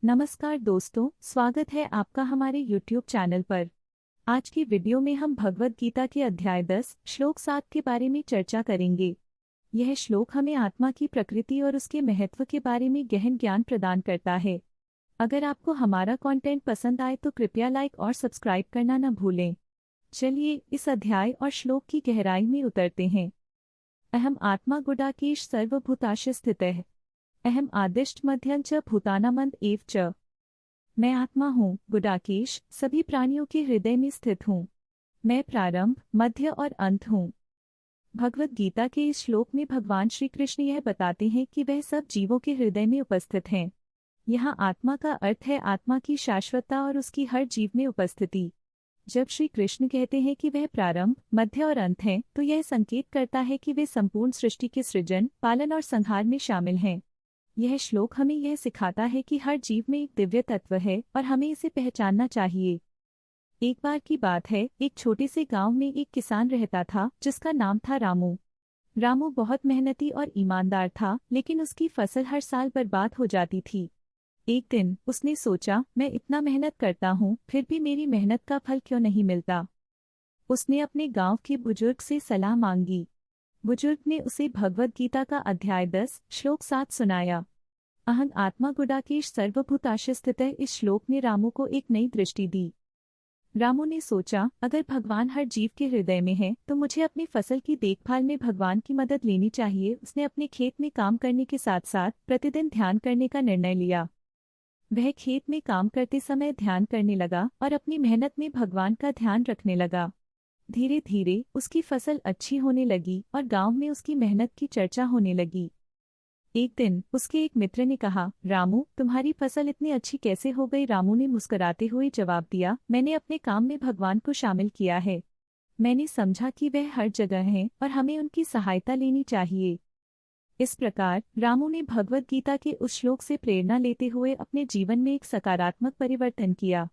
नमस्कार दोस्तों, स्वागत है आपका हमारे YouTube चैनल पर। आज की वीडियो में हम भगवद गीता के अध्याय 10 श्लोक 7 के बारे में चर्चा करेंगे। यह श्लोक हमें आत्मा की प्रकृति और उसके महत्व के बारे में गहन ज्ञान प्रदान करता है। अगर आपको हमारा कंटेंट पसंद आए तो कृपया लाइक और सब्सक्राइब करना न भूलें। चलिए इस अध्याय और श्लोक की गहराई में उतरते हैं। अहम आत्मा गुडाकेश सर्वभूताश स्थितः अहम आदिष्ट मध्यं च भूतानामंत एव च। मैं आत्मा हूँ, गुडाकेश, सभी प्राणियों के हृदय में स्थित हूँ। मैं प्रारंभ, मध्य और अंत हूँ। भगवद गीता के इस श्लोक में भगवान श्री कृष्ण यह बताते हैं कि वह सब जीवों के हृदय में उपस्थित हैं। यहाँ आत्मा का अर्थ है आत्मा की शाश्वतता और उसकी हर जीव में उपस्थिति। जब श्री कृष्ण कहते हैं कि वह प्रारंभ, मध्य और अंत हैं, तो यह संकेत करता है कि वे संपूर्ण सृष्टि के सृजन, पालन और संहार में शामिल हैं। यह श्लोक हमें यह सिखाता है कि हर जीव में एक दिव्य तत्व है और हमें इसे पहचानना चाहिए। एक बार की बात है, एक छोटे से गांव में एक किसान रहता था जिसका नाम था रामू। रामू बहुत मेहनती और ईमानदार था, लेकिन उसकी फसल हर साल बर्बाद हो जाती थी। एक दिन उसने सोचा, मैं इतना मेहनत करता हूँ, फिर भी मेरी मेहनत का फल क्यों नहीं मिलता। उसने अपने गांव के बुजुर्ग से सलाह मांगी। बुजुर्ग ने उसे भगवद गीता का अध्याय 10 श्लोक 7 सुनाया। अहं आत्मा गुडाकेश सर्वभूताश स्थितः। इस श्लोक ने रामू को एक नई दृष्टि दी। रामू ने सोचा, अगर भगवान हर जीव के हृदय में है तो मुझे अपनी फसल की देखभाल में भगवान की मदद लेनी चाहिए। उसने अपने खेत में काम करने के साथ साथ प्रतिदिन ध्यान करने का निर्णय लिया। वह खेत में काम करते समय ध्यान करने लगा और अपनी मेहनत में भगवान का ध्यान रखने लगा। धीरे धीरे उसकी फसल अच्छी होने लगी और गांव में उसकी मेहनत की चर्चा होने लगी। एक दिन उसके एक मित्र ने कहा, रामू, तुम्हारी फसल इतनी अच्छी कैसे हो गई। रामू ने मुस्कुराते हुए जवाब दिया, मैंने अपने काम में भगवान को शामिल किया है। मैंने समझा कि वह हर जगह हैं और हमें उनकी सहायता लेनी चाहिए। इस प्रकार रामू ने भगवद गीता के उस श्लोक से प्रेरणा लेते हुए अपने जीवन में एक सकारात्मक परिवर्तन किया।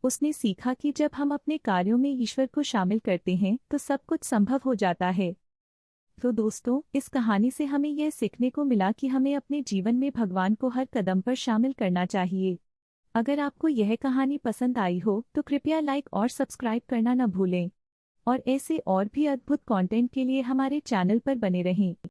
उसने सीखा कि जब हम अपने कार्यों में ईश्वर को शामिल करते हैं तो सब कुछ संभव हो जाता है। तो दोस्तों, इस कहानी से हमें यह सीखने को मिला कि हमें अपने जीवन में भगवान को हर कदम पर शामिल करना चाहिए। अगर आपको यह कहानी पसंद आई हो तो कृपया लाइक और सब्सक्राइब करना न भूलें और ऐसे और भी अद्भुत कंटेंट के लिए हमारे चैनल पर बने रहें।